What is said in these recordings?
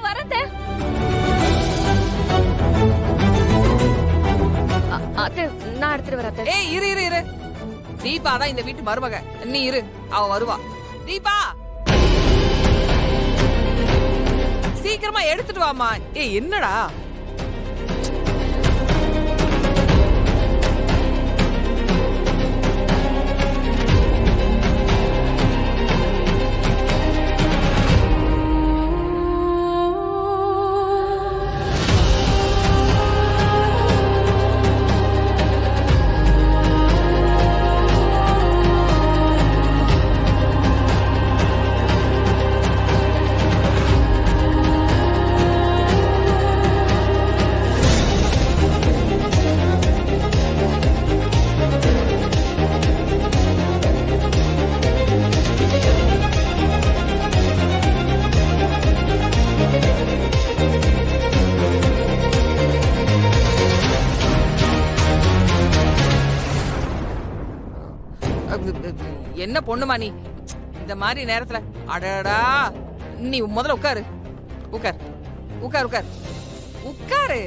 வரத அத்தை நான் எடுத்துட்டு வரேன். ஏய் இரு இரு இரு, தீபா தான் இந்த வீட்டு மருமக. நீ இரு, அவ வருவா. தீபா சீக்கிரமா எடுத்துட்டு வாமா. ஏய் என்னடா என்ன பொண்ணுமா நீ இந்த மாதிரி நேரத்துல? அடடா, நீ முதல்ல உட்காரு. உட்கார் உட்கார் உட்கார் உட்காரு.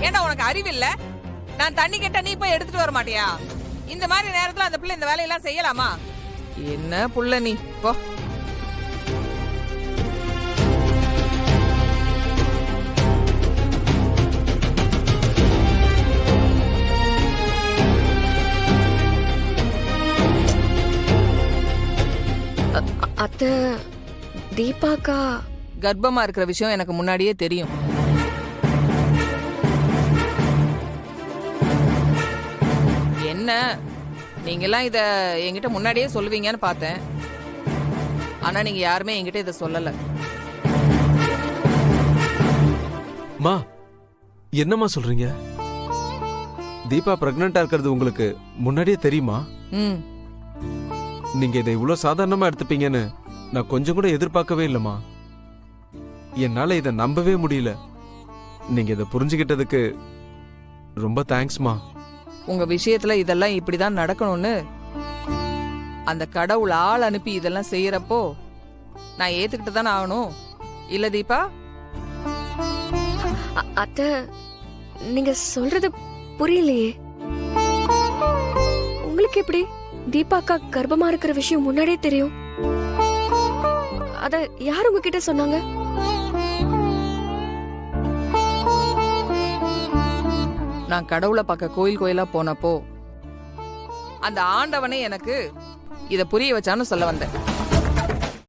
ஏண்டா உனக்கு அறிவில்ல? நான் தண்ணி கேட்டா நீ போய் எடுத்துட்டு வர மாட்டியா? இந்த மாதிரி நேரத்துல அந்த பிள்ளை இந்த வேலையெல்லாம் செய்யலாமா? என்ன புள்ள நீ போ. அத்தை தீபாக்கா கர்ப்பமா இருக்கிற விஷயம் எனக்கு முன்னாடியே தெரியும். என்ன நீங்க எல்லாம் இத என்கிட்ட முன்னாடியே சொல்லுவீங்கன்னு பார்த்தேன். ஆனா நீங்க யாருமே என்கிட்ட இத சொல்லல. மா என்னம்மா சொல்றீங்க? தீபா பிரெக்னண்டா இருக்கிறது உங்களுக்கு முன்னாடியே தெரியுமா? நீங்க இதை இவ்வளவு சாதாரணமா எடுத்துப்பீங்கன்னு நான் கொஞ்சம் கூட எதிர்பார்க்கவே இல்லம்மா. என்னால இதை நம்பவே முடியல. நீங்க இதை புரிஞ்சுக்கிட்டதுக்கு ரொம்ப தேங்க்ஸ்மா. உங்க விஷயத்துல இதெல்லாம் இப்படிதான் நடக்கணும்னு அந்த கடவுள் ஆள் அனுப்பி இதெல்லாம் செய்யறப்போ நான் ஏத்துக்கிட்டு தானே ஆகணும். இல்ல தீபா? அத்தை நீங்க சொல்றது புரியலையே. உங்களுக்கு எப்படி தீபாக்கா கர்ப்பமா இருக்கிற விஷயம் முன்னாடியே தெரியும்? அத யார் உங்ககிட்ட சொன்னாங்க? நான் கடவுளை பார்க்க கோயில் கோயிலா போனப்போ அந்த ஆண்டவனே எனக்கு இத புரிய வச்சான்னு சொல்ல வந்தேன்.